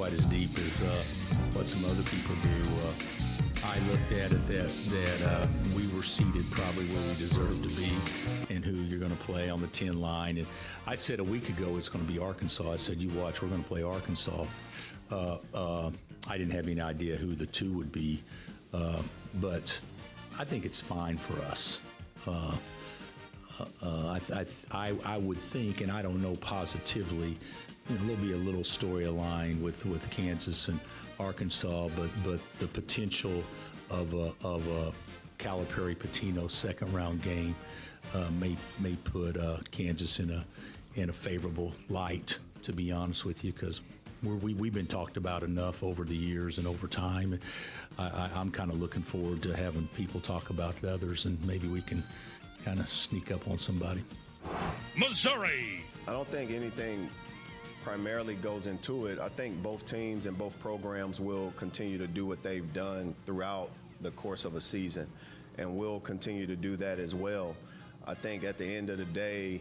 quite as deep as what some other people do. I looked at it that we were seated probably where we deserved to be and who you're going to play on the 10 line. And I said a week ago it's going to be Arkansas. I said, you watch, we're going to play Arkansas. I didn't have any idea who the two would be, but I think it's fine for us. I would think, and I don't know positively, there'll be a little storyline with Kansas and Arkansas, but the potential of a Calipari-Patino second-round game may put Kansas in a favorable light, to be honest with you, because we've been talked about enough over the years and over time. I'm kind of looking forward to having people talk about the others, and maybe we can kind of sneak up on somebody. Missouri. I don't think anything primarily goes into it. I think both teams and both programs will continue to do what they've done throughout the course of a season, and we'll continue to do that as well. I think at the end of the day,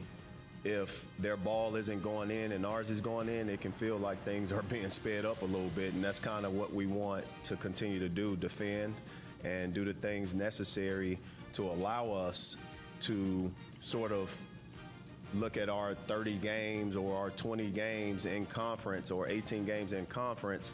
if their ball isn't going in and ours is going in, it can feel like things are being sped up a little bit, and that's kind of what we want to continue to do, defend and do the things necessary to allow us to sort of look at our 30 games or our 20 games in conference or 18 games in conference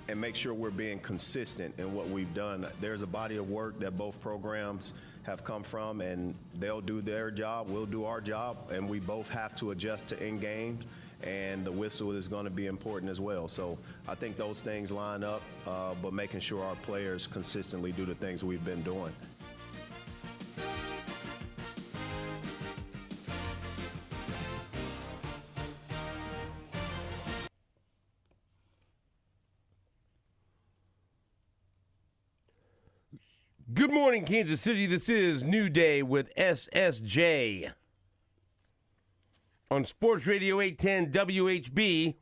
and make sure we're being consistent in what we've done. There's a body of work that both programs have come from, and they'll do their job, we'll do our job, and we both have to adjust to in games, and the whistle is going to be important as well. So I think those things line up, but making sure our players consistently do the things we've been doing. Good morning, Kansas City. This is New Day with SSJ on Sports Radio 810 WHB.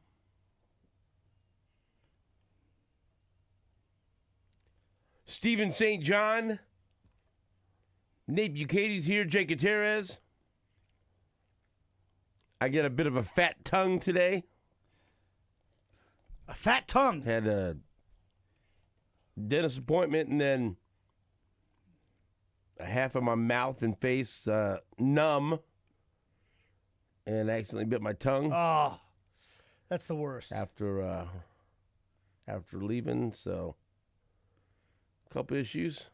Stephen St. John, Nate Bukaty's here, Jake Gutierrez. I get a bit of a fat tongue today. A fat tongue? Had a dentist appointment and then half of my mouth and face numb, and accidentally bit my tongue. Oh, that's the worst. After leaving, so a couple issues.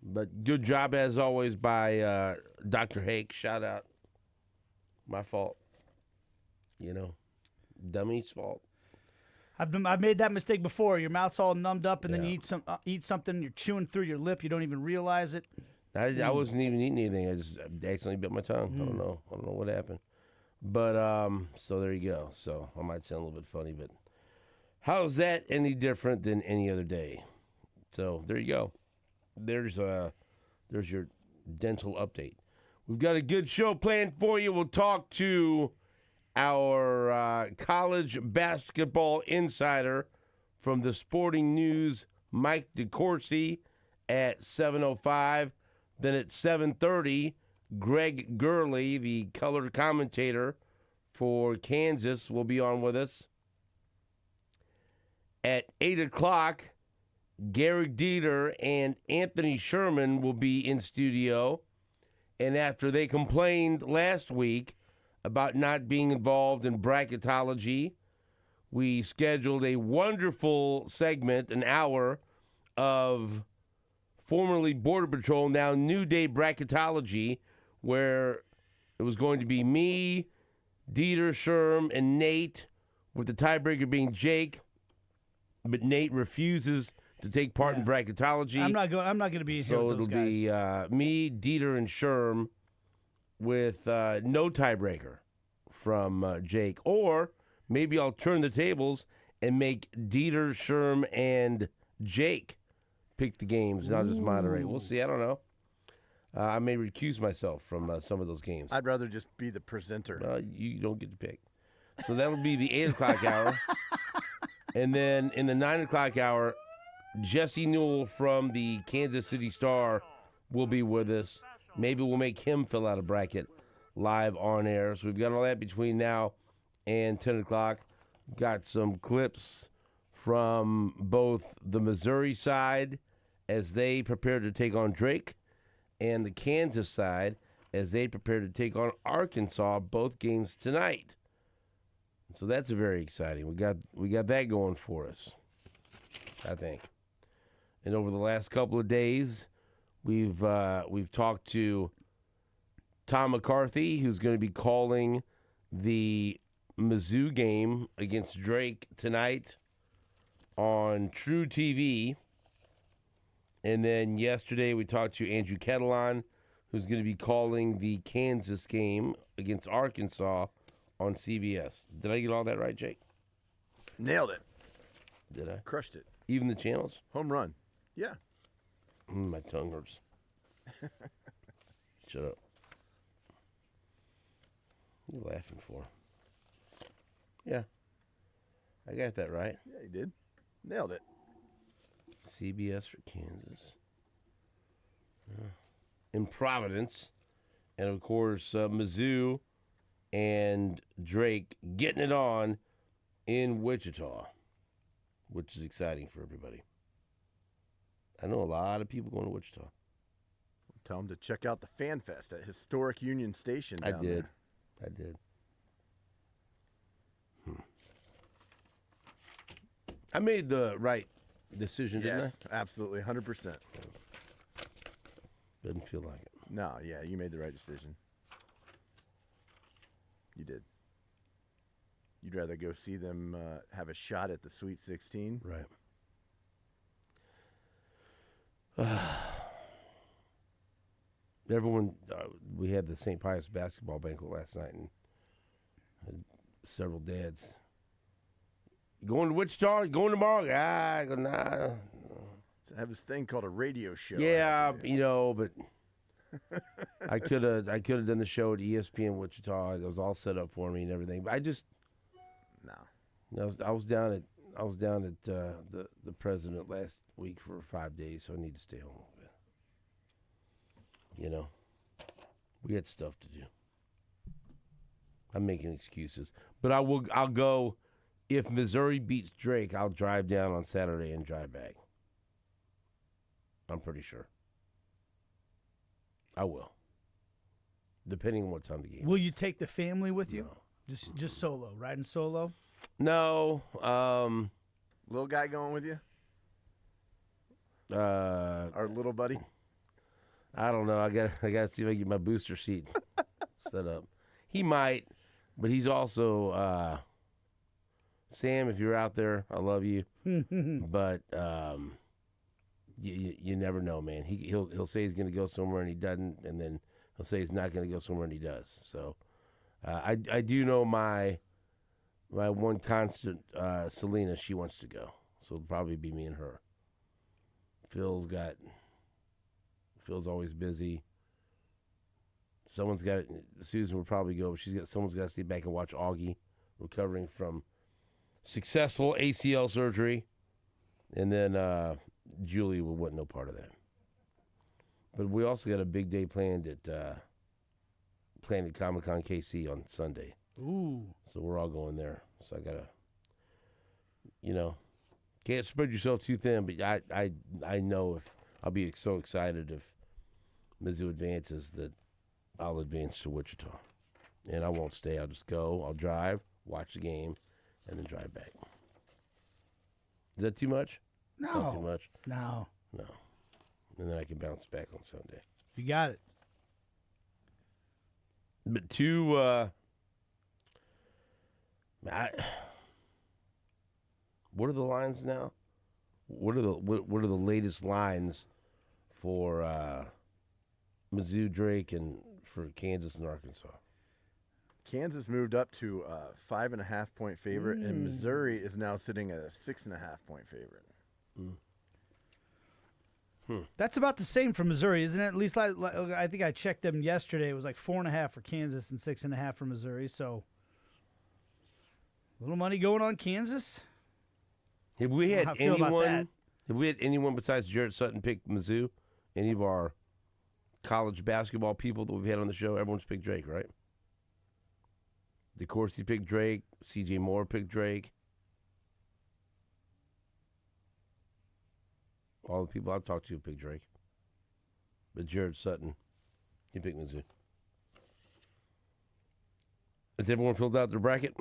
But good job as always by Dr. Hake. Shout out. My fault. Dummy's fault. I've made that mistake before. Your mouth's all numbed up, and then you eat something. You're chewing through your lip. You don't even realize it. I wasn't even eating anything. I just accidentally bit my tongue. I don't know what happened. But so there you go. So I might sound a little bit funny, but how's that any different than any other day? So there you go. There's your dental update. We've got a good show planned for you. We'll talk to our college basketball insider from the Sporting News, Mike DeCourcy, at 7:05. Then at 7:30, Greg Gurley, the color commentator for Kansas, will be on with us. At 8 o'clock, Garrick Dieter and Anthony Sherman will be in studio. And after they complained last week about not being involved in bracketology, we scheduled a wonderful segment, an hour, of formerly Border Patrol, now New Day bracketology, where it was going to be me, Dieter, Sherm, and Nate, with the tiebreaker being Jake. But Nate refuses to take part in bracketology. I'm not going to be here with those guys. So it'll be me, Dieter, and Sherm, with no tiebreaker from Jake. Or maybe I'll turn the tables and make Dieter, Sherm, and Jake pick the games, not just moderate. We'll see. I don't know. I may recuse myself from some of those games. I'd rather just be the presenter. You don't get to pick. So that'll be the 8 o'clock hour. And then in the 9 o'clock hour, Jesse Newell from the Kansas City Star will be with us. Maybe we'll make him fill out a bracket live on air. So we've got all that between now and 10 o'clock. Got some clips from both the Missouri side as they prepare to take on Drake and the Kansas side as they prepare to take on Arkansas, both games tonight. So that's very exciting. We got that going for us, I think. And over the last couple of days, we've talked to Tom McCarthy, who's going to be calling the Mizzou game against Drake tonight on True TV. And then yesterday we talked to Andrew Ketelon, who's going to be calling the Kansas game against Arkansas on CBS. Did I get all that right, Jake? Nailed it. Did I? Crushed it. Even the channels? Home run. Yeah. My tongue hurts. Shut up. What are you laughing for? Yeah. I got that right. Yeah, you did. Nailed it. CBS for Kansas. In Providence. And, of course, Mizzou and Drake getting it on in Wichita, which is exciting for everybody. I know a lot of people going to Wichita. Tell them to check out the Fan Fest at historic Union Station down there. I did. I made the right decision, didn't I? Yes, absolutely, 100%. Doesn't feel like it. No, yeah, you made the right decision. You did. You'd rather go see them have a shot at the Sweet 16? Right. Everyone, we had the St. Pius basketball banquet last night, and had several dads. You going to Wichita? You going tomorrow? I go, nah. I have this thing called a radio show. Yeah, but I could have done the show at ESPN Wichita. It was all set up for me and everything. But I just I was down at the president last week for 5 days, so I need to stay home a little bit. We had stuff to do. I'm making excuses, but I'll go. If Missouri beats Drake, I'll drive down on Saturday and drive back. I'm pretty sure. I will. Depending on what time the game Will is. you take the family with you? No. Just solo, riding solo? No. Little guy going with you? Our little buddy? I don't know. I got to see if I can get my booster seat set up. He might, but he's also Sam, if you're out there, I love you. But you never know, man. He'll say he's going to go somewhere and he doesn't, and then he'll say he's not going to go somewhere and he does. So I do know my one constant, Selena, she wants to go. So it'll probably be me and her. Phil's always busy. Susan will probably go, but someone's got to stay back and watch Augie recovering from successful ACL surgery. And then Julie will want no part of that. But we also got a big day planned at Comic-Con KC on Sunday. Ooh. So we're all going there. So I got to, can't spread yourself too thin, but I know I'll be so excited if Mizzou advances that I'll advance to Wichita. And I won't stay. I'll just go. I'll drive, watch the game, and then drive back. Is that too much? No. It's not too much? No. No. And then I can bounce back on Sunday. You got it. But what are the lines now? What are the latest lines for Mizzou, Drake, and for Kansas and Arkansas? Kansas moved up to a 5.5-point favorite, and Missouri is now sitting at a 6.5-point favorite. That's about the same for Missouri, isn't it? At least I think I checked them yesterday. It was like 4.5 for Kansas and 6.5 for Missouri. So a little money going on Kansas. Have we had How I feel about that. Have we had anyone besides Jarrett Sutton pick Mizzou? Any of our college basketball people that we've had on the show, everyone's picked Drake, right? DeCourcy picked Drake. C.J. Moore picked Drake. All the people I've talked to picked Drake. But Jared Sutton, he picked Mizzou. Has everyone filled out their bracket?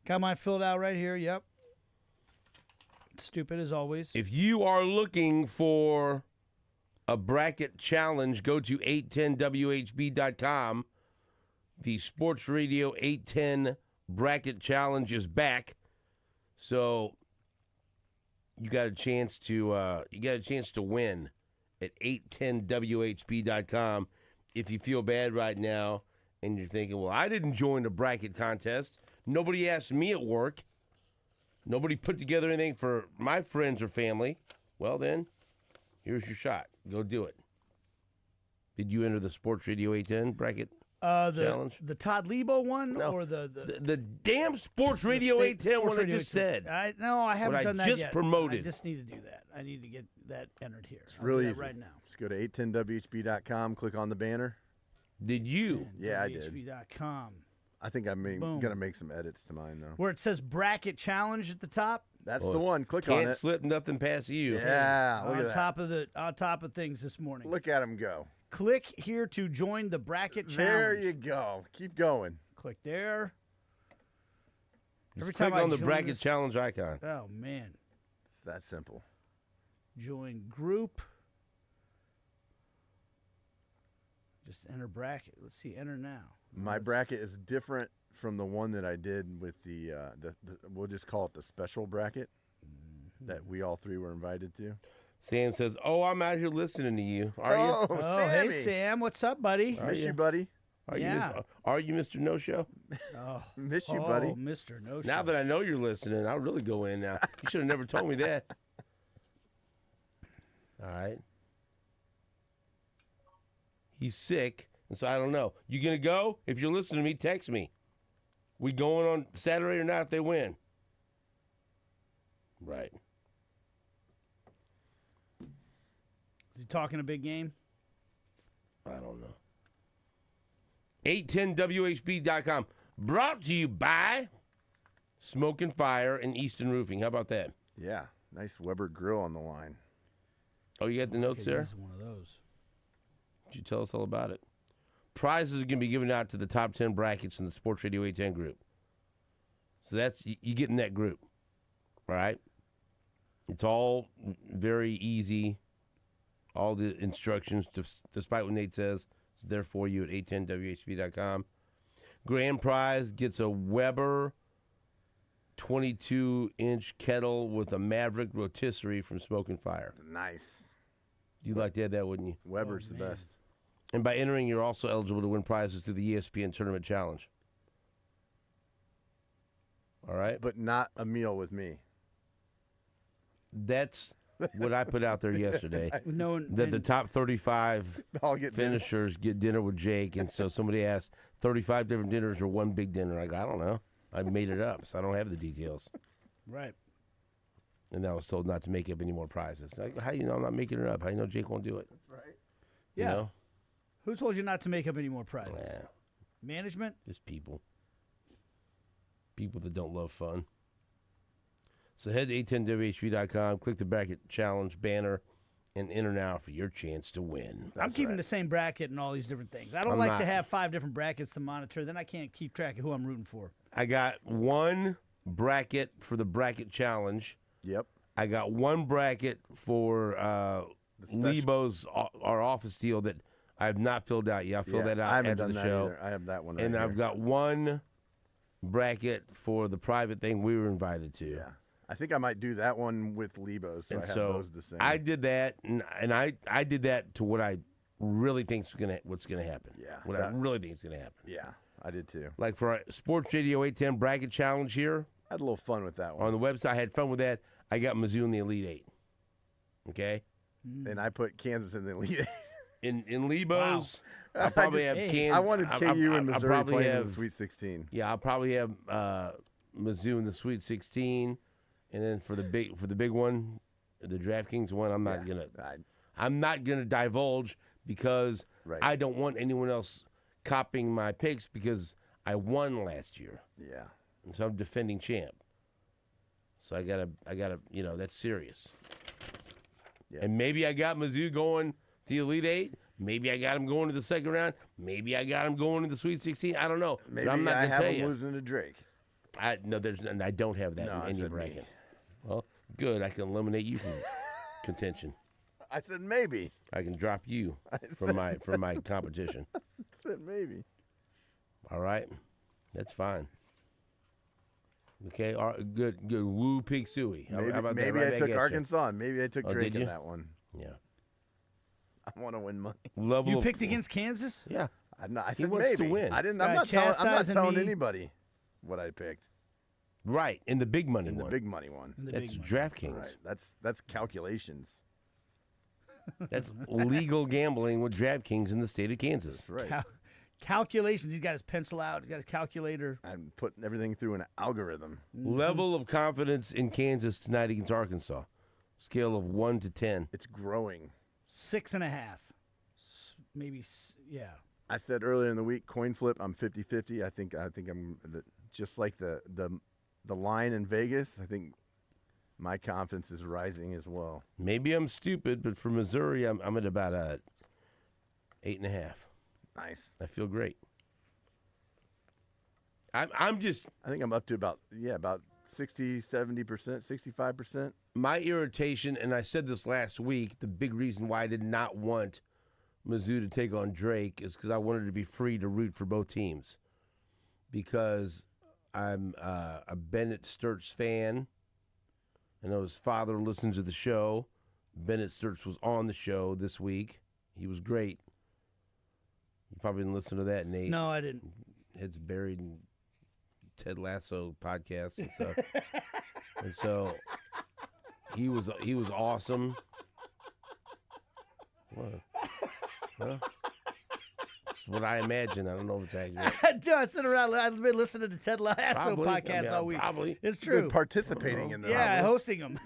Got mine filled out right here. Yep. Stupid as always. If you are looking for a bracket challenge, go to 810WHB.com. The Sports Radio 810 bracket challenge is back. So you got a chance to win at 810WHB.com. If you feel bad right now and you're thinking, well, I didn't join the bracket contest. Nobody asked me at work. Nobody put together anything for my friends or family. Well, then, here's your shot. Go do it. Did you enter the Sports Radio 810 bracket challenge? The Todd Lebo one? No. Or the damn Sports Radio 810 Sports one I Radio just 810. said. I haven't What I done that just yet. promoted. I just need to do that. I need to get that entered here. I'll Really do easy. that right now. Just go to 810WHB.com, click on the banner. Did you? Yeah, I did. WHB.com. I think I'm Boom. going to make some edits to mine, though. Where it says bracket challenge at the top. That's Boy, the one. Click on Can't it. slip nothing past you. Yeah, look at that. On top of things this morning. Look at him go. Click here to join the bracket challenge. There you go. Keep going. Click there. Every Click time I on the join bracket this- challenge icon. Oh man. It's that simple. Join group. Just enter bracket. Let's see. Enter now. My bracket is different from the one that I did with the we'll just call it the special bracket that we all three were invited to. Sam says, "Oh, I'm out here listening to you. Are you? Oh, Sammy. hey Sam, what's up, buddy? Miss you, buddy. Are yeah. Are you Mr. No Show? Oh, Miss you, buddy. Mr. No Show. Now that I know you're listening, I'll really go in now. You should have never told me that. All right. He's sick, and so I don't know. You gonna go? If you're listening to me, text me. We going on Saturday or not if they win? Right. Is he talking a big game? I don't know. 810WHB.com. Brought to you by Smoke and Fire and Easton Roofing. How about that? Yeah, nice Weber grill on the line. Oh, you got the notes there? Use one of those. Would you tell us all about it? Prizes are going to be given out to the top 10 brackets in the Sports Radio 810 group. So that's, you get in that group. All right? It's all very easy. All the instructions, despite what Nate says, is there for you at 810WHB.com. Grand prize gets a Weber 22-inch kettle with a Maverick rotisserie from Smoke and Fire. Nice. You'd like to have that, wouldn't you? Weber's the best. And by entering, you're also eligible to win prizes through the ESPN Tournament Challenge. All right? But not a meal with me. That's what I put out there yesterday. That the top 35 I'll get finishers get dinner with Jake. And so somebody asked, 35 different dinners or one big dinner? I go, I don't know. I made it up, so I don't have the details. Right. And I was told not to make up any more prizes. I go, how do you know I'm not making it up? How do you know Jake won't do it? That's right. Yeah. You know? Who told you not to make up any more prizes? Yeah, Management? just people. People that don't love fun. So head to 810WHB.com, click the bracket challenge banner, and enter now for your chance to win. I'm keeping the same bracket and all these different things. I don't I'm like not. to have 5 different brackets to monitor. Then I can't keep track of who I'm rooting for. I got one bracket for the bracket challenge. Yep. I got one bracket for Lebo's, our office deal that I have not filled out yet. I'll fill that I out haven't after done the that show. either. I have that one right And here. I've got one bracket for the private thing we were invited to. Yeah. I think I might do that one with Lebo, so And I have so those the same. I did that, and I did that to what I really think is what's gonna happen. Yeah, What I really think is gonna happen. Yeah, I did too. Like for our Sports Radio 810 bracket challenge here I had a little fun with that one. on the website, I had fun with that. I got Mizzou in the Elite Eight. Okay. And I put Kansas in the lead. In Lebo's, Wow. I'll probably I have just- Kansas. I wanted KU and I'll Missouri probably playing in have, the Sweet 16. Yeah, I'll probably have Mizzou in the Sweet 16, and then for the big one, the DraftKings one, I'm not gonna divulge because Right. I don't want anyone else copying my picks because I won last year, Yeah. and so I'm defending champ. So I gotta, that's serious. Yeah. And maybe I got Mizzou going to the Elite Eight. Maybe I got him going to the second round. Maybe I got him going to the Sweet 16. I don't know. Maybe but I'm not I gonna have tell him you. losing to Drake. I don't have that No, I in any said bracket. me. Well, good. I can eliminate you from contention. I said maybe. I can drop you from my competition. I said maybe. All right, that's fine. Okay, good. Woo Pig Suey. How about that? Maybe Right I back took at you. Arkansas. And maybe I took Drake did in you? that one. Yeah. I want to win money. Level You of- picked against Kansas? Yeah. I He said wants to maybe. win. I didn't. This I'm guy not chastising telling me. anybody what I picked Right, in the big money in the one. big money one. In the That's big one. DraftKings. Right. That's calculations. That's legal gambling with DraftKings in the state of Kansas. That's right. Calculations. He's got his pencil out. He's got his calculator. I'm putting everything through an algorithm. Level of confidence in Kansas tonight against Arkansas. Scale of 1 to 10. It's growing. 6.5. Maybe, yeah. I said earlier in the week, coin flip. I'm 50-50. I think I'm just like the line in Vegas. I think my confidence is rising as well. Maybe I'm stupid, but for Missouri, I'm at about a 8.5. Nice. I feel great. I'm just I think I'm up to about 60, 70%, 65%. my irritation, and I said this last week. The big reason why I did not want Mizzou to take on Drake is because I wanted to be free to root for both teams. Because I'm a Bennett Sturts fan. I know his father listens to the show. Bennett Sturts was on the show this week. He was great. You probably didn't listen to that, Nate. No, I didn't. It's buried in Ted Lasso podcast and stuff. And so he was awesome. What? Huh? That's what I imagine. I don't know if it's accurate. Dude, I sit around. I've been listening to Ted Lasso Probably. podcast all week. Probably. It's You're true. participating in that. Yeah, hosting them.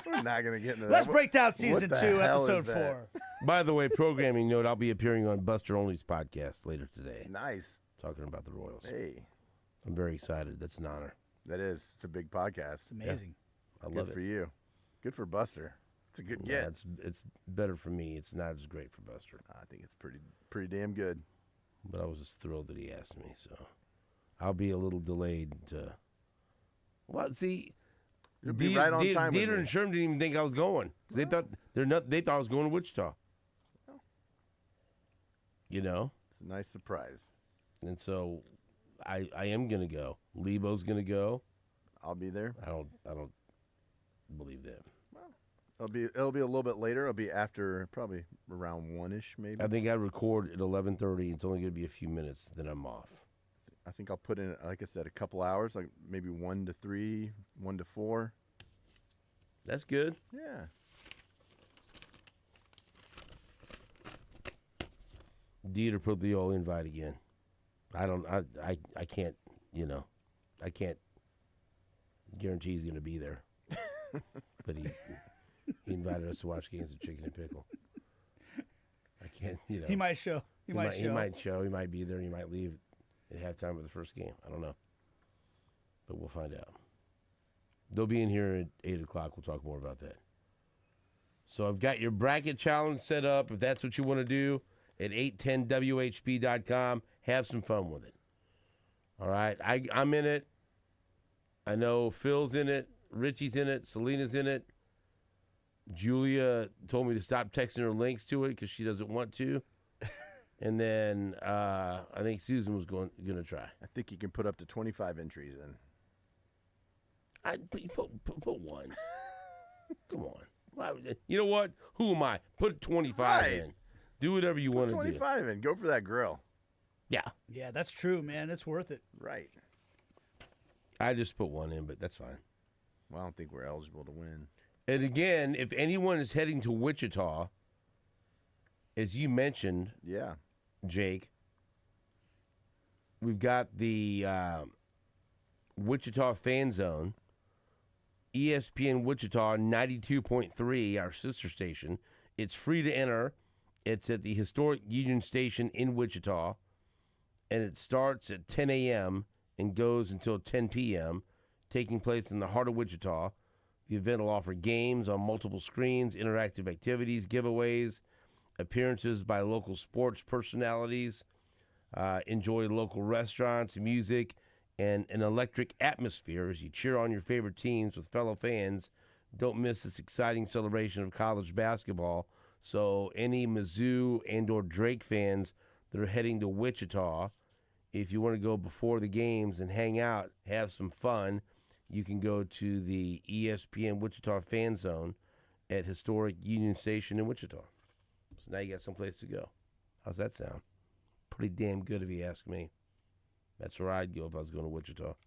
We're not going to get into that. Let's break down season the 2, hell episode is that? 4. By the way, programming note, I'll be appearing on Buster Only's podcast later today, Nice. talking about the Royals. Hey, I'm very excited. That's an honor. that is. It's a big podcast. It's amazing. I Good love for it. you. Good for Buster. It's a good Yeah, get. it's better for me. It's not as great for Buster. I think it's pretty damn good. But I was just thrilled that he asked me, so I'll be a little delayed to. Well, see, You'll be right on time with Dieter me. and Sherm didn't even think I was going 'cause they thought they thought I was going to Wichita. You know, It's a nice surprise. and so I am gonna go. Lebo's gonna go. I'll be there. I don't believe that. It'll be a little bit later. It'll be after probably around 1-ish maybe. I think I record at 11:30. It's only gonna be a few minutes, then I'm off. I think I'll put in, like I said, a couple hours, like maybe 1 to 3, 1 to 4. That's good. Yeah. Dieter put the old invite again. I can't, I can't guarantee he's going to be there. But he invited us to watch games of Chicken and Pickle. I can't, He might show. He might show. He might show. He might be there. He might leave at halftime of the first game. I don't know. But we'll find out. They'll be in here at 8 o'clock. We'll talk more about that. So I've got your bracket challenge set up. If that's what you want to do, at 810WHP.com. Have some fun with it. All right? I'm in it. I know Phil's in it. Richie's in it. Selena's in it. Julia told me to stop texting her links to it because she doesn't want to. And then I think Susan was going to try. I think you can put up to 25 entries in. Put one. Come on. You know what? Who am I? Put 25 Right. in. Do whatever you want to do. 25 in. Go for that grill. Yeah. Yeah, that's true, man. It's worth it. Right. I just put one in, but that's fine. Well, I don't think we're eligible to win. And again, if anyone is heading to Wichita, as you mentioned, Yeah. Jake, we've got the Wichita Fan Zone, ESPN Wichita 92.3, our sister station. It's free to enter. It's at the historic Union Station in Wichita. and it starts at 10 a.m. and goes until 10 p.m., taking place in the heart of Wichita. The event will offer games on multiple screens, interactive activities, giveaways, appearances by local sports personalities, enjoy local restaurants, music, and an electric atmosphere as you cheer on your favorite teams with fellow fans. Don't miss this exciting celebration of college basketball. So any Mizzou and or Drake fans that are heading to Wichita, if you want to go before the games and hang out, have some fun, you can go to the ESPN Wichita Fan Zone at historic Union Station in Wichita. So now you got someplace to go. How's that sound? Pretty damn good if you ask me. That's where I'd go if I was going to Wichita. All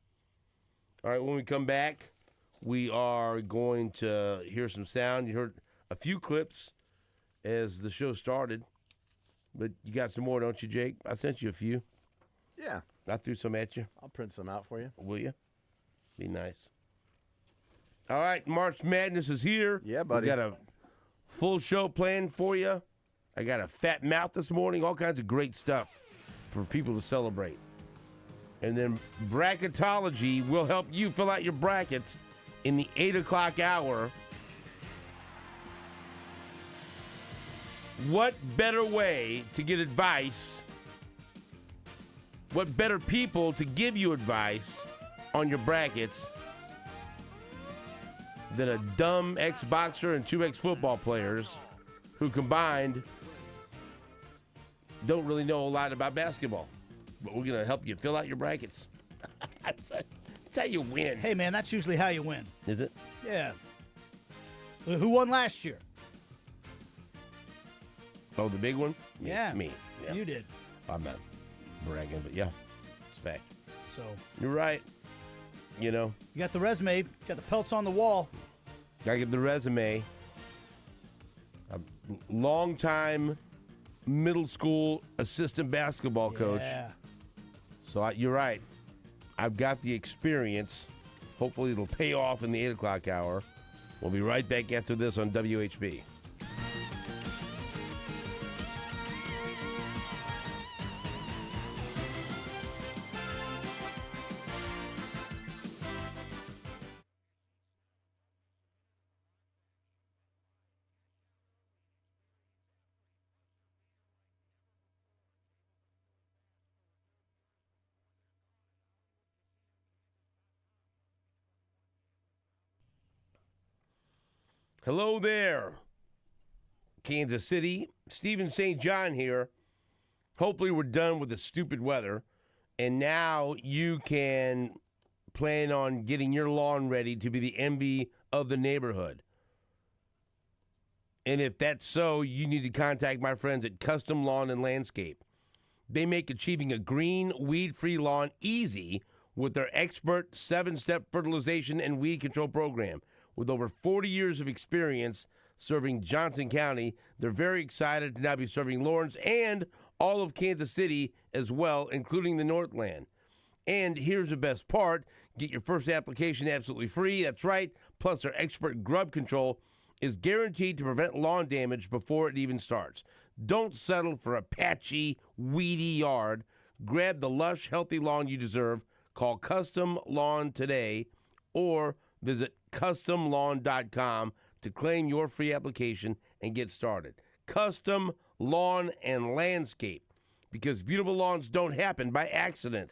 right, when we come back, we are going to hear some sound. You heard a few clips as the show started, but you got some more, don't you, Jake? I sent you a few. Yeah. I threw some at you. I'll print some out for you. Will you? Be nice. All right, March Madness is here. Yeah, buddy. We got a full show planned for you. I got a fat mouth this morning, all kinds of great stuff for people to celebrate. And then bracketology will help you fill out your brackets in the 8 o'clock hour. What better way to get advice? What better people to give you advice on your brackets than a dumb ex-boxer and 2 ex-football players who combined don't really know a lot about basketball. But we're going to help you fill out your brackets. That's how you win. Hey, man, that's usually how you win. Is it? Yeah. Who won last year? Oh, the big one? Me. Yeah. Me. Yeah. You did. I'm not bragging, but yeah, it's fact. So You're right. You know, you got the resume, got the pelts on the wall. gotta give the resume. A long-time middle school assistant basketball coach. Yeah. So you're right. I've got the experience. Hopefully it'll pay off in the 8 o'clock hour. We'll be right back after this on WHB. Hello there, Kansas City. Stephen St. John here. Hopefully we're done with the stupid weather, and now you can plan on getting your lawn ready to be the envy of the neighborhood. And if that's so, you need to contact my friends at Custom Lawn and Landscape. They make achieving a green, weed-free lawn easy with their expert 7-step fertilization and weed control program. With over 40 years of experience serving Johnson County, they're very excited to now be serving Lawrence and all of Kansas City as well, including the Northland. And here's the best part. Get your first application absolutely free. That's right. Plus, their expert grub control is guaranteed to prevent lawn damage before it even starts. Don't settle for a patchy, weedy yard. Grab the lush, healthy lawn you deserve. Call Custom Lawn today or visit CustomLawn.com to claim your free application and get started. Custom Lawn and Landscape, because beautiful lawns don't happen by accident.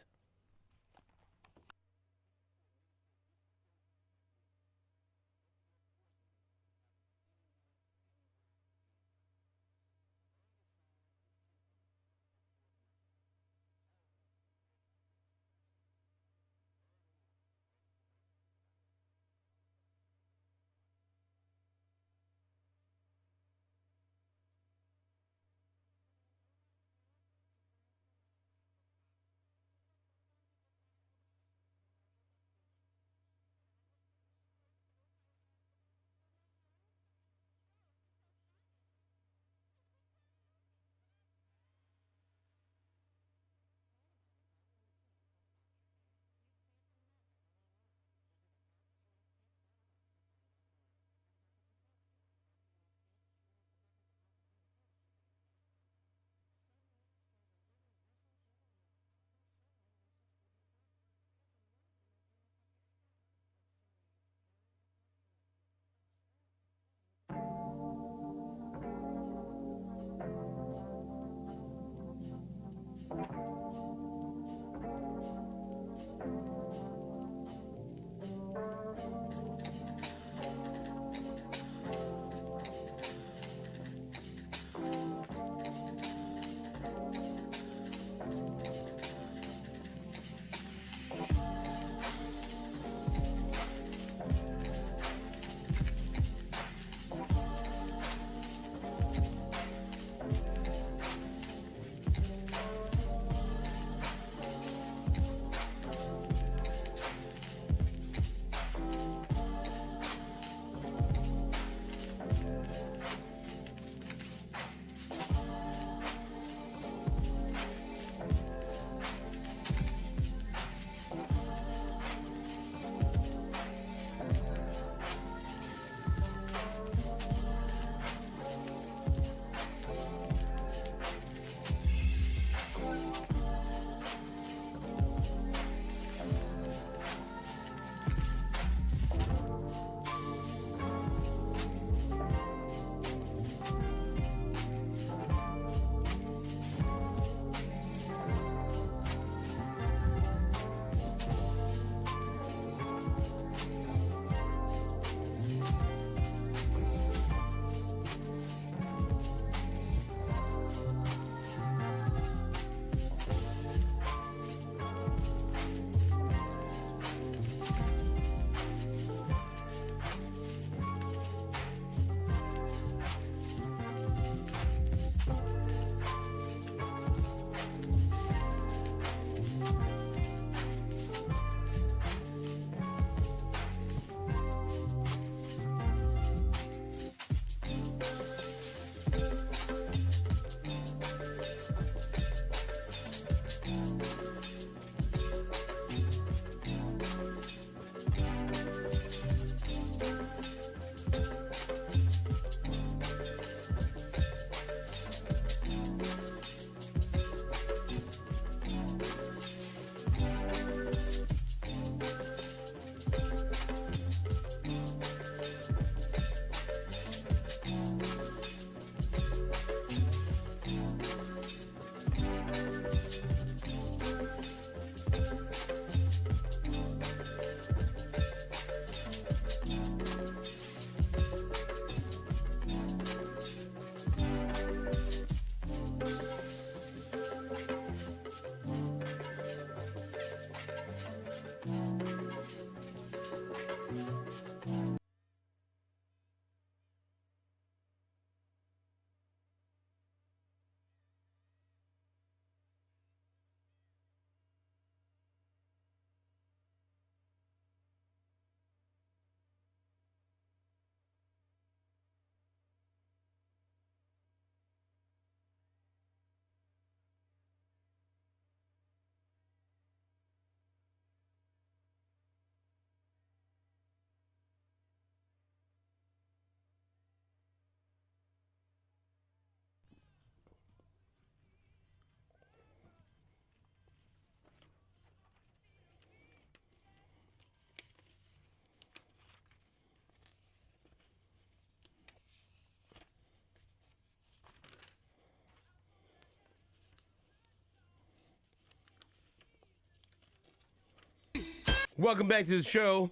Welcome back to the show.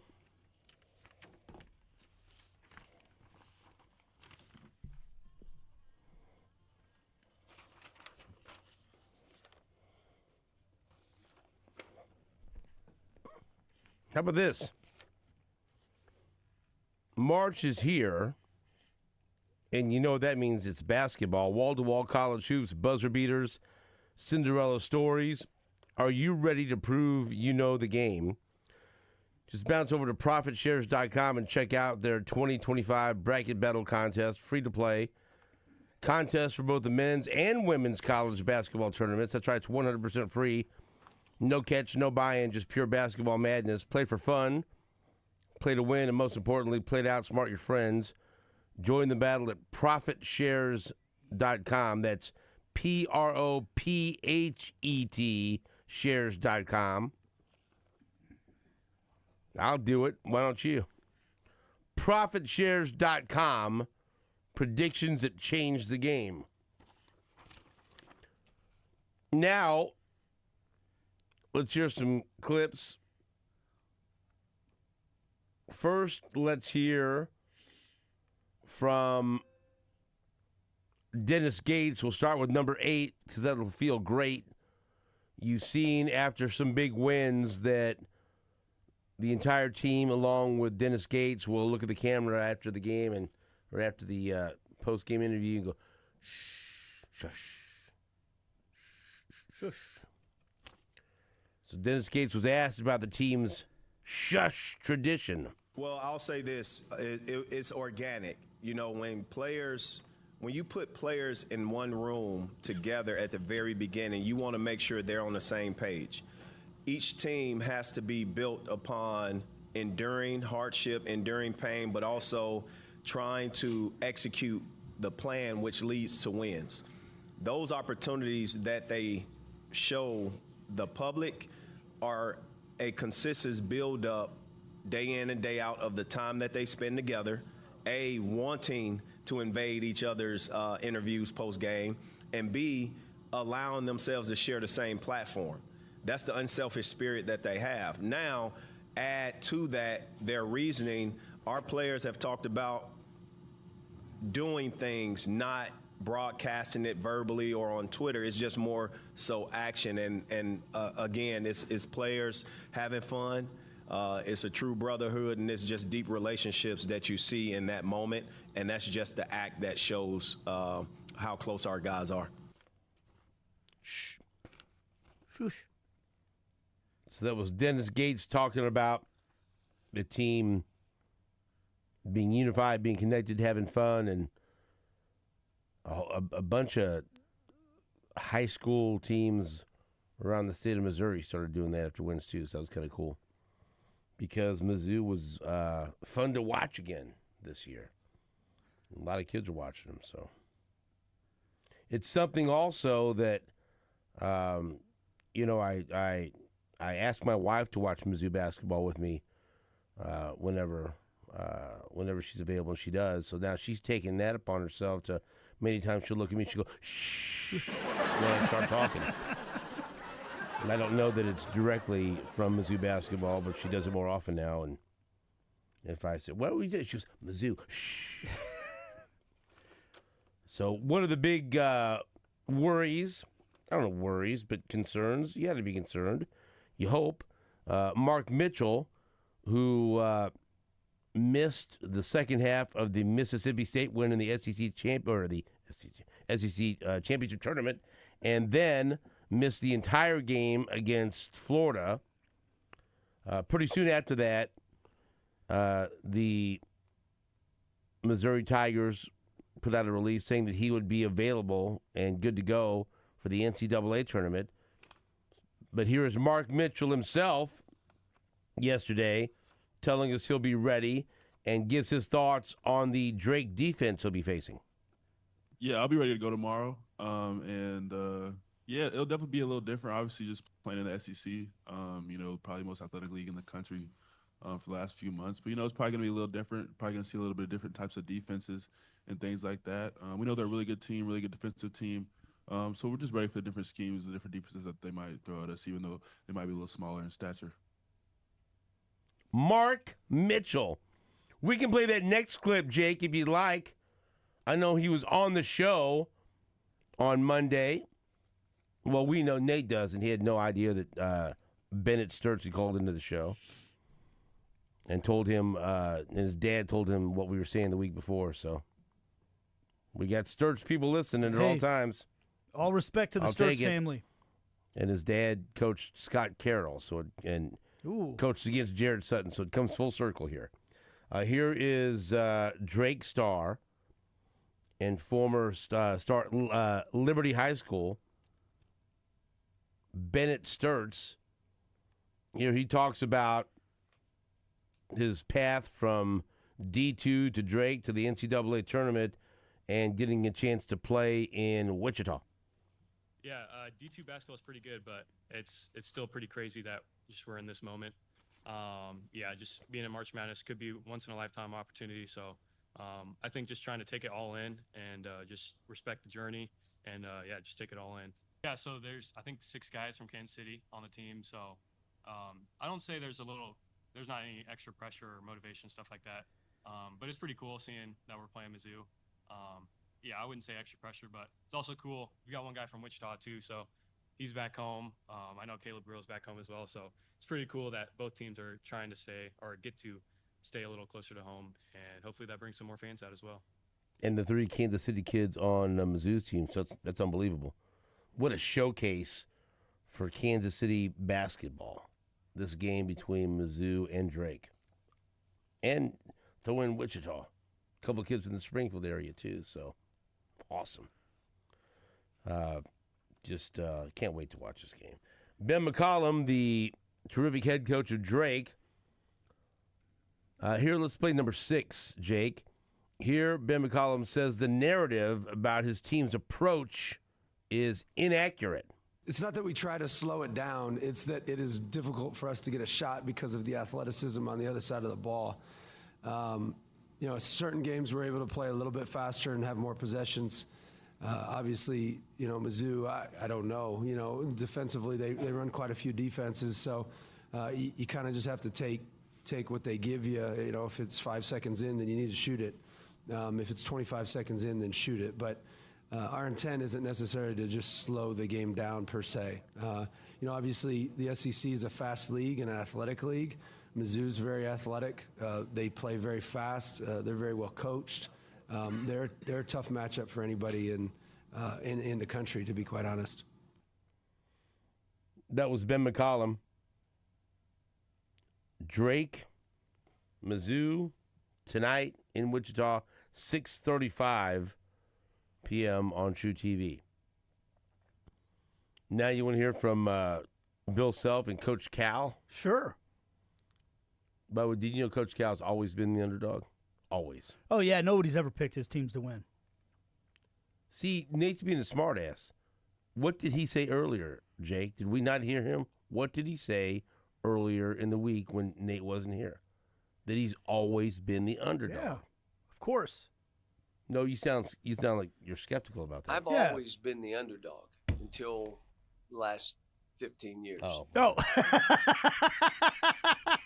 How about this? March is here, and you know what that means. It's basketball. Wall-to-wall college hoops, buzzer beaters, Cinderella stories. Are you ready to prove you know the game? Just bounce over to ProfitShares.com and check out their 2025 Bracket Battle Contest, free to play. Contest for both the men's and women's college basketball tournaments. That's right, it's 100% free. No catch, no buy-in, just pure basketball madness. Play for fun, play to win, and most importantly, play to outsmart your friends. Join the battle at ProfitShares.com. That's PROPHET shares.com. I'll do it. Why don't you? ProfitShares.com. Predictions that change the game. Now, let's hear some clips. First, let's hear from Dennis Gates. We'll start with number 8 because that'll feel great. You've seen after some big wins that the entire team, along with Dennis Gates, will look at the camera after the game and or after the post-game interview and go, shh, shush, shush. So Dennis Gates was asked about the team's shush tradition. Well, I'll say this. It's organic. You know, when you put players in one room together at the very beginning, you want to make sure they're on the same page. Each team has to be built upon enduring hardship, enduring pain, but also trying to execute the plan which leads to wins. Those opportunities that they show the public are a consistent build-up day in and day out of the time that they spend together, wanting to invade each other's interviews post-game, and B, allowing themselves to share the same platform. That's the unselfish spirit that they have. Now, add to that their reasoning. Our players have talked about doing things, not broadcasting it verbally or on Twitter. It's just more so action. And again, it's players having fun. It's a true brotherhood, and it's just deep relationships that you see in that moment. And that's just the act that shows how close our guys are. Shh. Shush. So that was Dennis Gates talking about the team being unified, being connected, having fun, and a bunch of high school teams around the state of Missouri started doing that after wins too. So that was kind of cool because Mizzou was fun to watch again this year. A lot of kids are watching them, so it's something also that I asked my wife to watch Mizzou basketball with me whenever she's available, and she does. So now she's taking that upon herself to many times she'll look at me and she'll go, shh, when I start talking. And I don't know that it's directly from Mizzou basketball, but she does it more often now. And if I say, what were you doing? She goes, Mizzou, shh. So one of the big worries, I don't know worries, but concerns, you had to be concerned, you hope, Mark Mitchell, who missed the second half of the Mississippi State win in the SEC championship tournament, and then missed the entire game against Florida. Pretty soon after that, the Missouri Tigers put out a release saying that he would be available and good to go for the NCAA tournament. But here is Mark Mitchell himself yesterday telling us he'll be ready and gives his thoughts on the Drake defense he'll be facing. Yeah, I'll be ready to go tomorrow. Yeah, it'll definitely be a little different. Obviously, just playing in the SEC, probably most athletic league in the country for the last few months. But, it's probably going to be a little different. Probably going to see a little bit of different types of defenses and things like that. We know they're a really good team, really good defensive team. So we're just ready for the different schemes, the different defenses that they might throw at us, even though they might be a little smaller in stature. Mark Mitchell. We can play that next clip, Jake, if you'd like. I know he was on the show on Monday. Well, we know Nate doesn't. He had no idea that Bennett Sturts had called into the show and told him, and his dad told him what we were saying the week before. So we got Sturts people listening at all times. All respect to the Sturts family. And his dad coached Scott Carroll, and coached against Jared Sutton, so it comes full circle here. Here is Drake Starr and former Liberty High School, Bennett Sturts. Here he talks about his path from D2 to Drake to the NCAA tournament and getting a chance to play in Wichita. Yeah, D2 basketball is pretty good, but it's still pretty crazy that just we're in this moment. Just being in March Madness could be once in a lifetime opportunity. So I think just trying to take it all in and just respect the journey and just take it all in. Yeah, so there's I think 6 guys from Kansas City on the team. So I don't say there's not any extra pressure or motivation, stuff like that. But it's pretty cool seeing that we're playing Mizzou. I wouldn't say extra pressure, but it's also cool. We got one guy from Wichita too, so he's back home. I know Caleb Grill's back home as well, so it's pretty cool that both teams are trying to get to stay a little closer to home, and hopefully that brings some more fans out as well. And the 3 Kansas City kids on Mizzou's team, so that's unbelievable. What a showcase for Kansas City basketball, this game between Mizzou and Drake. And throw in Wichita. A couple of kids from the Springfield area, too, so awesome. Can't wait to watch this game. Ben McCollum, the terrific head coach of Drake. Here, let's play number 6, Jake. Here, Ben McCollum says the narrative about his team's approach is inaccurate. It's not that we try to slow it down. It's that it is difficult for us to get a shot because of the athleticism on the other side of the ball. Certain games we're able to play a little bit faster and have more possessions. Obviously, Mizzou, I don't know. Defensively, they run quite a few defenses. So you kind of just have to take what they give you. If it's 5 seconds in, then you need to shoot it. If it's 25 seconds in, then shoot it. But our intent isn't necessarily to just slow the game down per se. Obviously, the SEC is a fast league and an athletic league. Mizzou's very athletic. They play very fast. They're very well coached. They're a tough matchup for anybody in the country, to be quite honest. That was Ben McCollum. Drake, Mizzou, tonight in Wichita, 6:35 p.m. on True TV. Now you want to hear from Bill Self and Coach Cal? Sure. But did you know Coach Cal's always been the underdog? Always. Oh, yeah. Nobody's ever picked his teams to win. See, Nate's being a smartass. What did he say earlier, Jake? Did we not hear him? What did he say earlier in the week when Nate wasn't here? That he's always been the underdog. Yeah, of course. No, you sound like you're skeptical about that. I've always been the underdog until the last 15 years. Oh.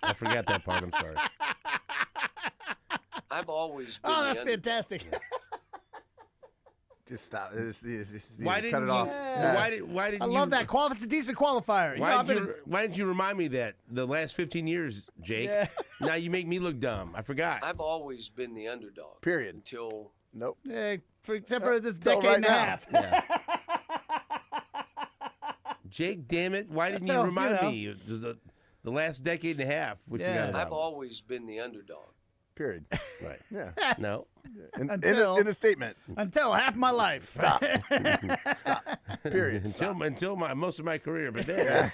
I forgot that part. I'm sorry. I've always been the the that's underdog. fantastic. Just stop. Why didn't cut it off? Why didn't I you? love that. It's a decent qualifier. Why didn't you remind me that the last 15 years, Jake? Yeah. Now you make me look dumb. I forgot. I've always been the underdog. Period. Until Nope. Except for this Tell decade right and a now. half. Yeah. Jake, damn it! Why didn't you remind me? It was the last decade and a half. We forgot about. I've always been the underdog. Period. Right. Yeah. No. In Until- a statement. Until half my life. Stop. Period. Until most of my career, but then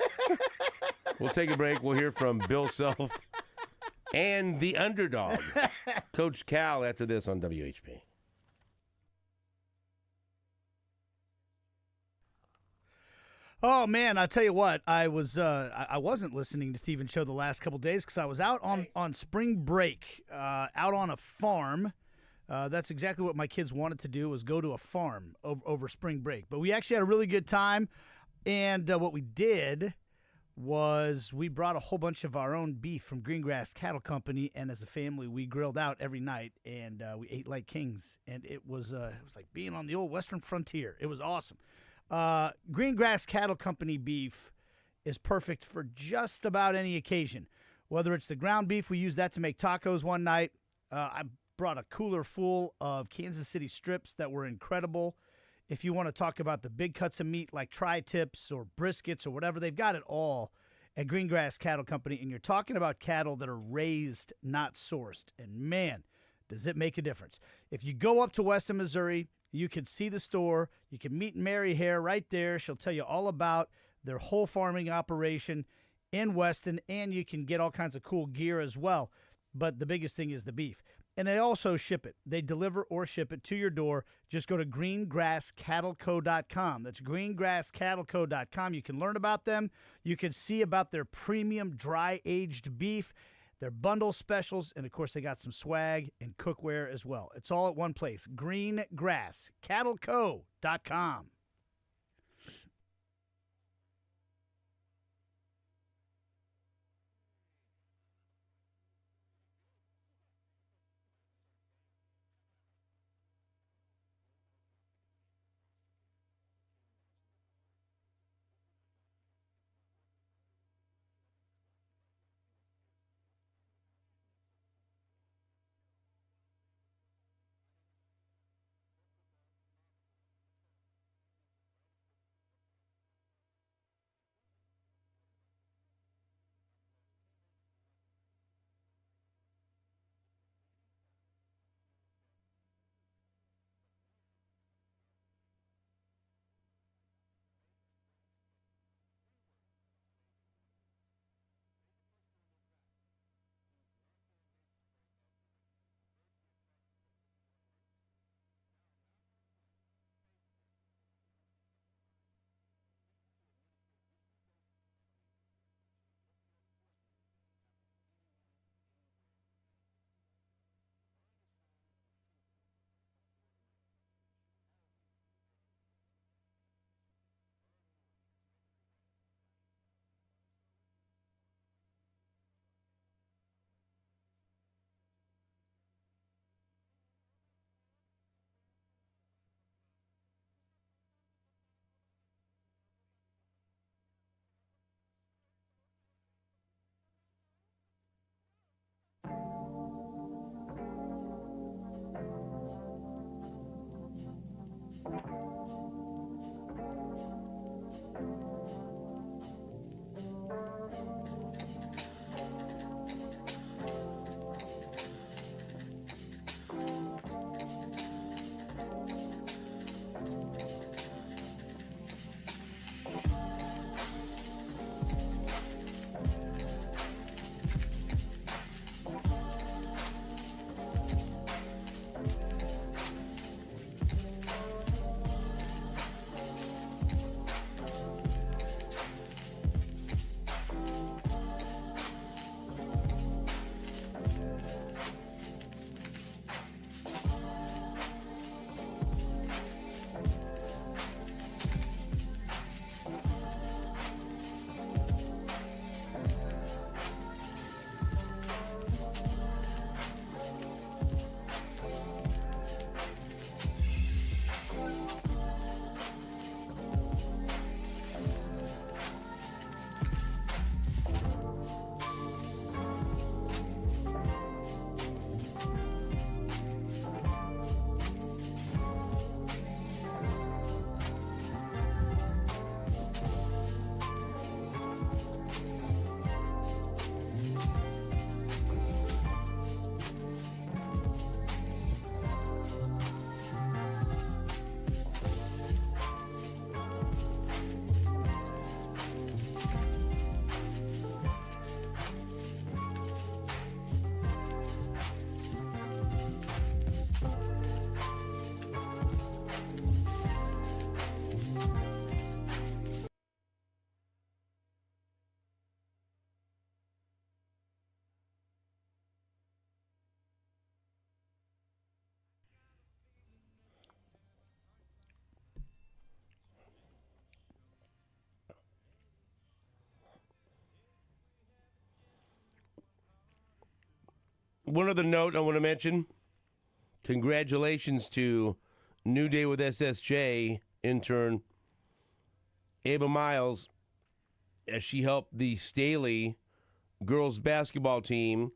we'll take a break. We'll hear from Bill Self and the underdog, Coach Cal, after this on WHP. Oh man, I tell you what, I wasn't listening to Steven's show the last couple days because I was out on spring break, out on a farm. That's exactly what my kids wanted to do, was go to a farm over spring break. But we actually had a really good time, and what we did was we brought a whole bunch of our own beef from Greengrass Cattle Company, and as a family, we grilled out every night, and we ate like kings. And it was like being on the old Western frontier. It was awesome. Greengrass Cattle Company beef is perfect for just about any occasion. Whether it's the ground beef, we used that to make tacos one night. I brought a cooler full of Kansas City strips that were incredible. If you want to talk about the big cuts of meat like tri-tips or briskets or whatever, they've got it all at Greengrass Cattle Company. And you're talking about cattle that are raised, not sourced. And man, does it make a difference. If you go up to Weston, Missouri, you can see the store. You can meet Mary Hare right there. She'll tell you all about their whole farming operation in Weston, and you can get all kinds of cool gear as well. But the biggest thing is the beef. And they also ship it. They deliver or ship it to your door. Just go to greengrasscattleco.com. That's greengrasscattleco.com. You can learn about them. You can see about their premium dry-aged beef, their bundle specials, and, of course, they got some swag and cookware as well. It's all at one place, greengrasscattleco.com. one other note I want to mention. Congratulations to New Day with SSJ intern Ava Miles as she helped the Staley girls basketball team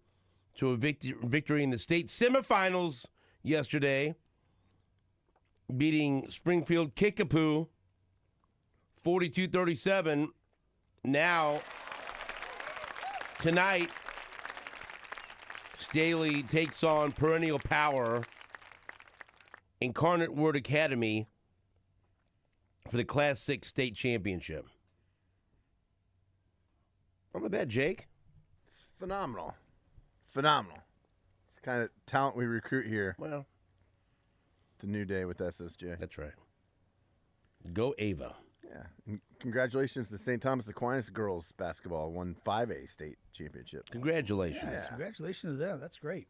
to a victory in the state semifinals yesterday, beating Springfield Kickapoo 42-37. Now, tonight, Staley takes on perennial power Incarnate Word Academy for the Class 6 state championship. How about that, Jake? It's phenomenal. Phenomenal. It's the kind of talent we recruit here. Well, it's a New Day with SSJ. That's right. Go Ava. Yeah. And congratulations to St. Thomas Aquinas girls basketball won 5A state championship. Congratulations. Yes, congratulations to them. That's great.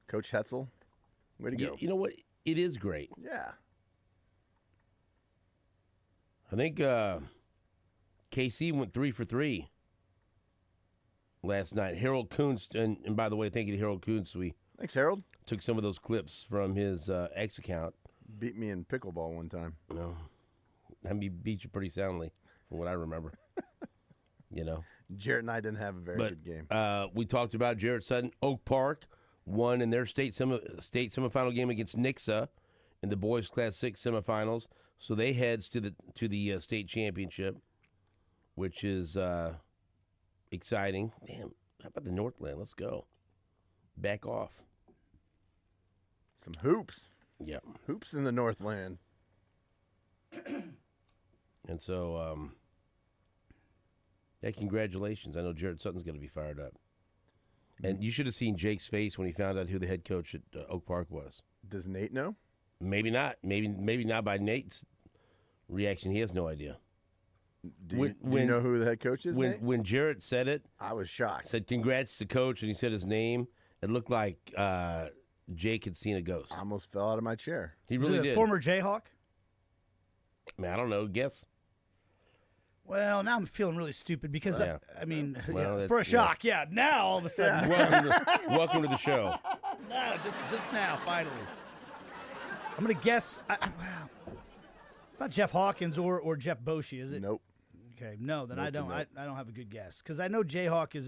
Coach Hetzel, way to go. You know what? It is great. Yeah. I think KC went 3 for 3 last night. Harold Kuntz, and by the way, thank you to Harold Kuntz. We Thanks, Harold. took some of those clips from his X account. Beat me in pickleball one time. No, I mean, beat you pretty soundly, from what I remember. You know, Jarrett and I didn't have a very good game. We talked about Jarrett Sutton. Oak Park won in their state semifinal game against Nixa in the boys Class 6 semifinals. So they heads to the state championship, which is exciting. Damn, how about the Northland? Let's go. Back off. Some hoops. Yeah. Hoops in the Northland. And so, hey, congratulations. I know Jared Sutton's going to be fired up. And you should have seen Jake's face when he found out who the head coach at Oak Park was. Does Nate know? Maybe not. Maybe not by Nate's reaction. He has no idea. Do you know who the head coach is, Nate? When Jarrett said it, I was shocked. Said congrats to coach, and he said his name. It looked like Jake had seen a ghost. I almost fell out of my chair. He really did. Former Jayhawk? I mean, I don't know. Guess. Well, now I'm feeling really stupid because, Yeah. I mean, Well, for a shock, now all of a sudden. Welcome to the show. No, just now, finally. I'm going to guess. It's not Jeff Hawkins or Jeff Boshi, is it? Nope. Okay, no, then Nope, I don't have a good guess because I know Jayhawk is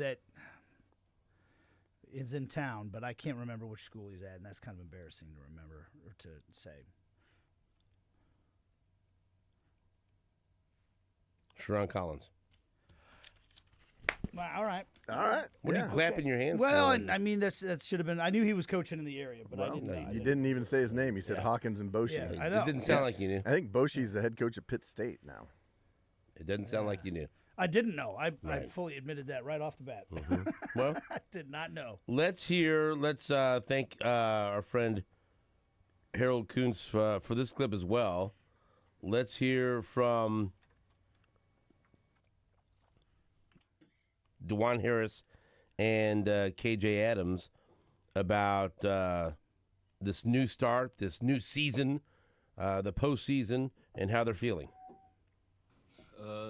in town, but I can't remember which school he's at, and that's kind of embarrassing to remember or to say. Sharon Collins. Well, all right. What are you clapping your hands Well, for? I mean, that should have been. I knew he was coaching in the area, but I didn't know. You didn't even say his name. You said Hawkins and Boshi. Yeah, I know. It didn't sound like you knew. I think Boshi's the head coach at Pitt State now. It doesn't sound like you knew. I didn't know. I Right. fully admitted that right off the bat. Well, I did not know. let's thank our friend Harold Kuntz for this clip as well. Let's hear from DeJuan Harris and KJ Adams about this new start, this new season, the postseason, and how they're feeling.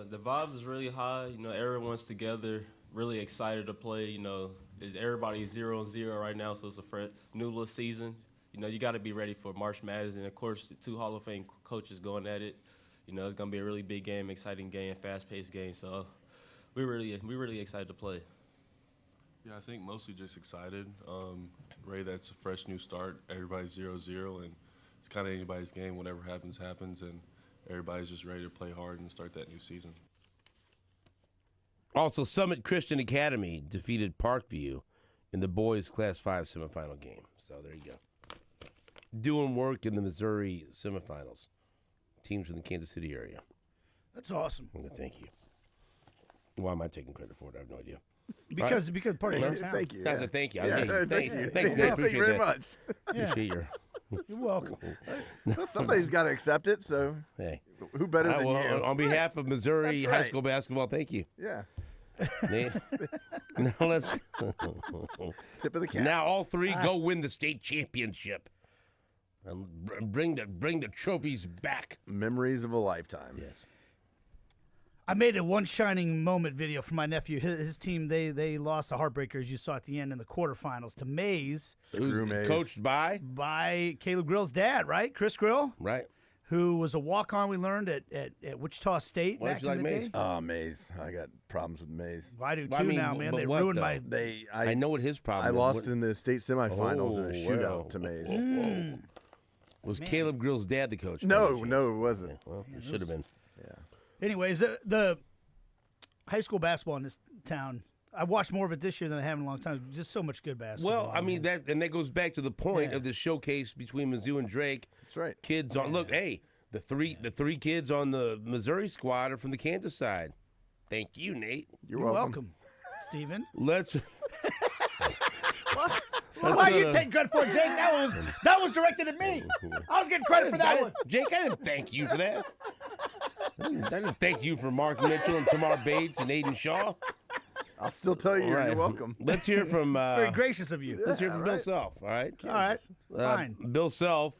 The vibes is really high. You know, everyone's together, really excited to play. You know, everybody's 0-0 right now, so it's a new little season. You know, you got to be ready for March Madness, and of course, the two Hall of Fame coaches going at it. You know, it's gonna be a really big game, exciting game, fast-paced game. So we're really excited to play. Yeah, I think mostly just excited. Ready that it's a fresh new start. Everybody's 0-0, and it's kind of anybody's game. Whatever happens, happens, and everybody's just ready to play hard and start that new season. Also, Summit Christian Academy defeated Parkview in the boys' Class 5 semifinal game. So there you go. Doing work in the Missouri semifinals. Teams from the Kansas City area. That's awesome. Thank you. Why am I taking credit for it? I have no idea. Because part of your town. Thank you. That's a thank you. Thank you. Thanks, Nate. Thank you very much. Appreciate your. You're welcome. Well, somebody's got to accept it, so Hey. who better than you? On behalf of Missouri That's high right. school basketball, thank you. Yeah. Nate. Now let's. Tip of the cap. Now all three go win the state championship and bring the trophies back. Memories of a lifetime. Yes. I made a one shining moment video for my nephew. His team, they lost the heartbreaker, as you saw at the end in the quarterfinals, to Mays. Who's Mays. coached by? By Caleb Grill's dad, right? Chris Grill? Right. Who was a walk-on we learned at Wichita State Why back don't you in like the Mays? day. Oh, Mays. I got problems with Mays. I do too Well, I mean, now, man. but They what, ruined though? my... I know what his problem I is. lost What- in the state semifinals in a shootout to Mays. Was Caleb Grill's dad the coach? No, it wasn't. Well, it should have been. Anyways, the high school basketball in this town, I watched more of it this year than I have in a long time. Just so much good basketball. Well, I mean, that goes back to the point Yeah. of the showcase between Mizzou and Drake. That's right. Kids on look, hey, the three kids on the Missouri squad are from the Kansas side. Thank you, Nate. You're welcome, Steven. Let's Why you take credit for it, Jake? That was directed at me. I was getting credit for that one. Jake, I didn't thank you for that. I didn't thank you for Mark Mitchell and Tamar Bates and Aiden Shaw. I'll still tell you, Right. you're welcome. Let's hear from Very gracious of you. let's hear from Bill right. Self. All right. All right, fine. Bill Self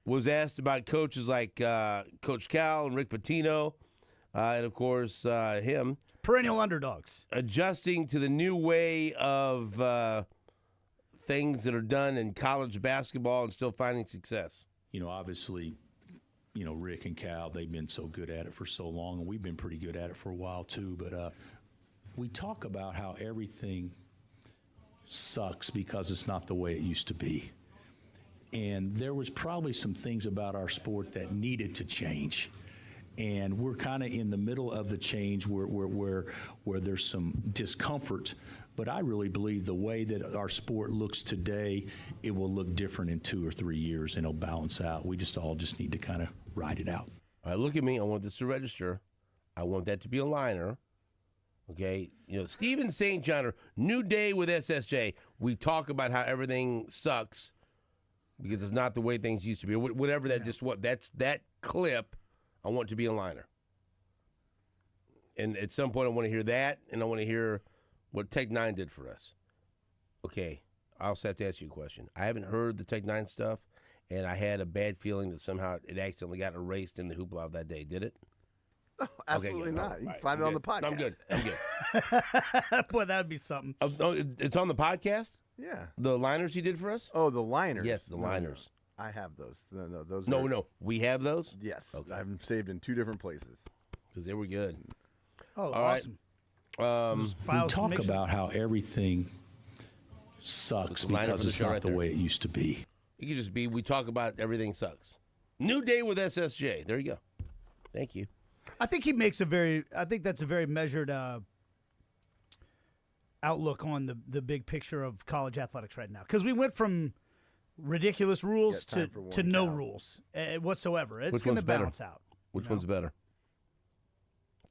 was asked about coaches like Coach Cal and Rick Pitino, and of course him Perennial underdogs. adjusting to the new way of things that are done in college basketball and still finding success. You know, obviously, you know, Rick and Cal, they've been so good at it for so long, and we've been pretty good at it for a while too. But we talk about how everything sucks because it's not the way it used to be. And there was probably some things about our sport that needed to change. And we're kind of in the middle of the change where there's some discomfort. But I really believe the way that our sport looks today, it will look different in 2 or 3 years, and it'll balance out. We all just need to kind of ride it out. All right, look at me. I want this to register. I want that to be a liner. Okay, you know, Steven St. John, new day with SSJ. We talk about how everything sucks because it's not the way things used to be. Or whatever that that's that clip. I want it to be a liner. And at some point, I want to hear that, and I want to hear what Tech 9 did for us. Okay, I'll also have to ask you a question. I haven't heard the Tech 9 stuff, and I had a bad feeling that somehow it accidentally got erased in the hoopla of that day. Did it? No, absolutely good. not. All You right, can find I'm it on the good. podcast. I'm good. Boy, that would be something. Oh, it's on the podcast? Yeah. The liners he did for us? Oh, the liners. Yes, the liners. No, I have those. No, those. No. We have those? Yes. Okay. I have them saved in 2 different places. Because they were good. Oh, All right. awesome. We talk about how everything sucks Liner because for the it's show not right the there. way it used to be. It could just be, we talk about everything sucks. New day with SSJ. There you go. Thank you. I think he makes I think that's a very measured outlook on the big picture of college athletics right now. Because we went from ridiculous rules Yeah, time for to one no count. rules whatsoever. It's Which going to one's better? balance out. Which one's better?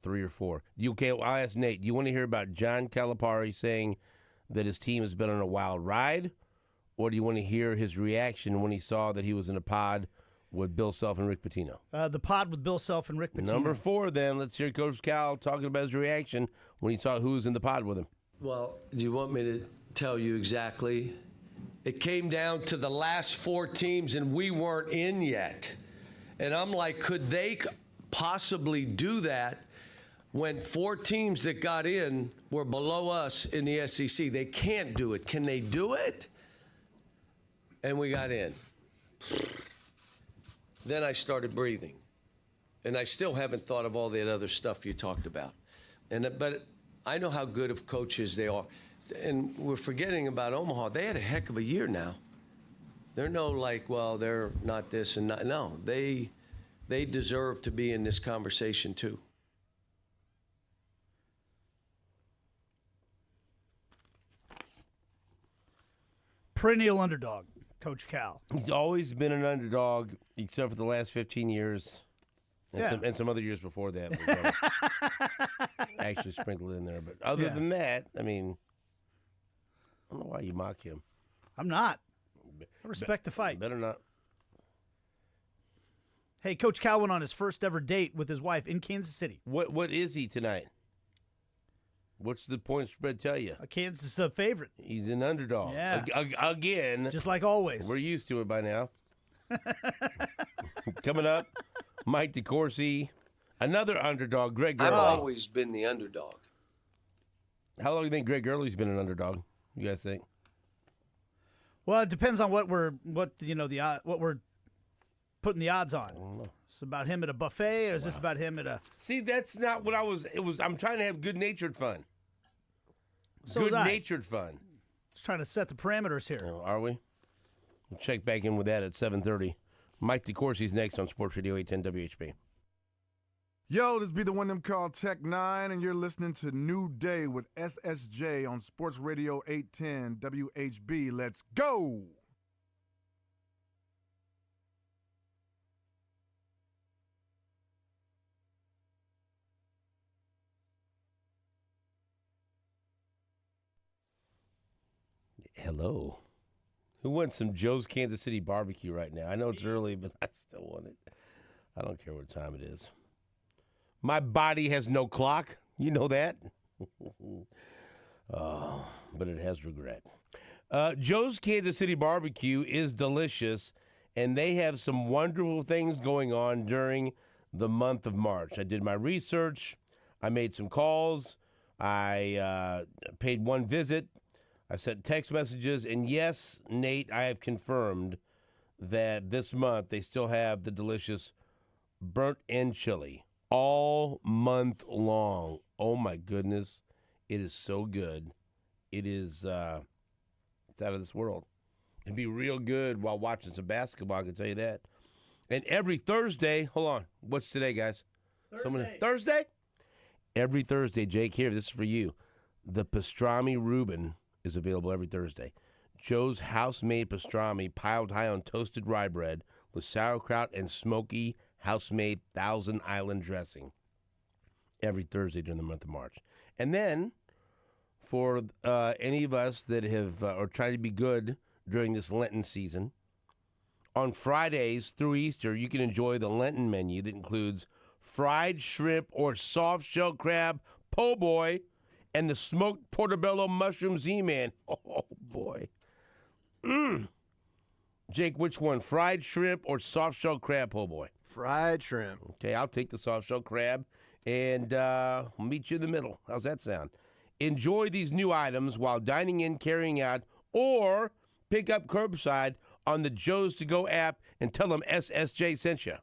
3 or 4? I'll ask Nate. Do you want to hear about John Calipari saying that his team has been on a wild ride? Or do you want to hear his reaction when he saw that he was in a pod with Bill Self and Rick Pitino? The pod with Bill Self and Rick Pitino. Number 4, then. Let's hear Coach Cal talking about his reaction when he saw who was in the pod with him. Well, do you want me to tell you exactly? It came down to the last 4 teams, and we weren't in yet. And I'm like, could they possibly do that when 4 teams that got in were below us in the SEC? They can't do it. Can they do it? And we got in. Then I started breathing. And I still haven't thought of all that other stuff you talked about. But I know how good of coaches they are. And we're forgetting about Omaha. They had a heck of a year now. They're no like, well, they're not this and not. No, they deserve to be in this conversation too. Perennial underdog, Coach Cal. He's always been an underdog, except for the last 15 years. And some other years before that. Actually sprinkled in there. But other than that, I mean, I don't know why you mock him. I'm not. I respect the fight. Better not. Hey, Coach Cal went on his first ever date with his wife in Kansas City. What is he tonight? What's the point spread tell you? A Kansas favorite. He's an underdog. Yeah. Again. Just like always. We're used to it by now. Coming up, Mike DeCourcy Another underdog, Greg Gurley. I've always been the underdog. How long do you think Greg Gurley's been an underdog? You guys think? Well, it depends on what we're putting the odds on. I don't know. It's about him at a buffet, or is this about him at a? See, that's not what I was. It was. I'm trying to have good-natured fun. So was I. Good-natured fun. Just trying to set the parameters here. Oh, are we? We'll check back in with that at 7:30. Mike DeCourcy's next on Sports Radio 810 WHB. Yo, this be the one them called Tech 9, and you're listening to New Day with SSJ on Sports Radio 810 WHB. Let's go! Hello. Who wants some Joe's Kansas City barbecue right now? I know it's early, but I still want it. I don't care what time it is. My body has no clock. You know that? Oh, but it has regret. Joe's Kansas City barbecue is delicious, and they have some wonderful things going on during the month of March. I did my research. I made some calls. I paid one visit. I sent text messages, and yes, Nate, I have confirmed that this month they still have the delicious burnt end chili all month long. Oh my goodness, it is so good. It is it's out of this world. It'd be real good while watching some basketball, I can tell you that. And every Thursday, hold on, what's today, guys? Thursday? Every Thursday, Jake, here, this is for you. The pastrami Reuben is available every Thursday. Joe's house-made pastrami piled high on toasted rye bread with sauerkraut and smoky house-made Thousand Island dressing every Thursday during the month of March. And then for any of us that have or try to be good during this Lenten season, on Fridays through Easter, you can enjoy the Lenten menu that includes fried shrimp or soft-shell crab po' boy and the smoked portobello mushroom Z-Man. Oh, boy. Jake, which one, fried shrimp or soft-shell crab po' boy? Fried shrimp. Okay, I'll take the soft-shell crab, and we'll meet you in the middle. How's that sound? Enjoy these new items while dining in, carrying out, or pick up curbside on the Joe's To Go app and tell them SSJ sent you.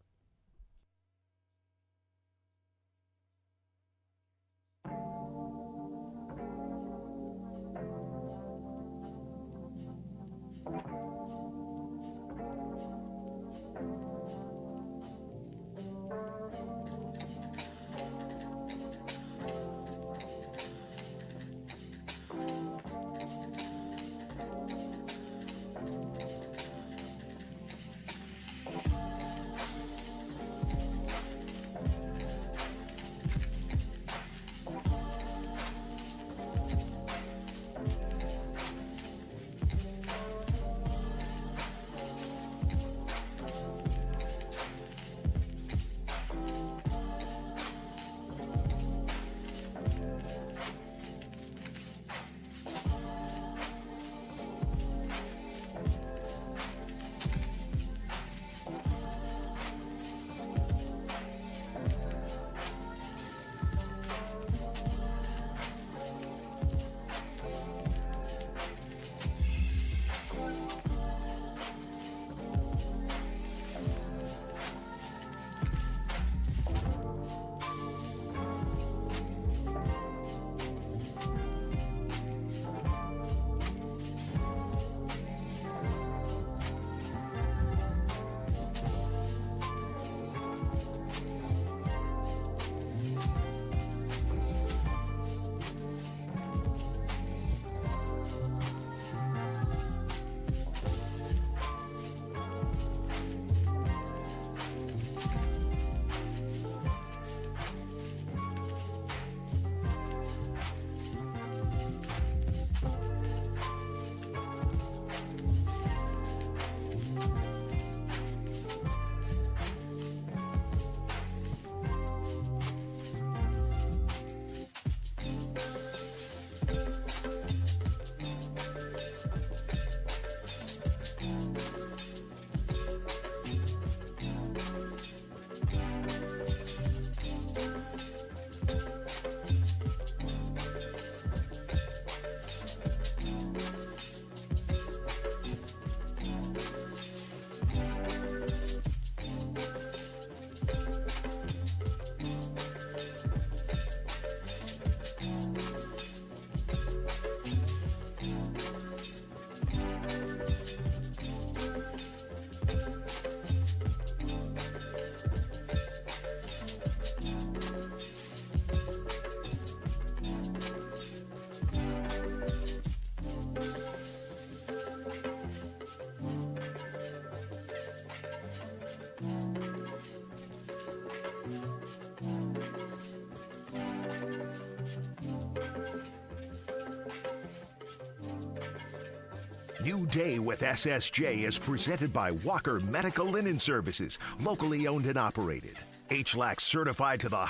New Day with SSJ is presented by Walker Medical Linen Services, locally owned and operated. HLAC certified to the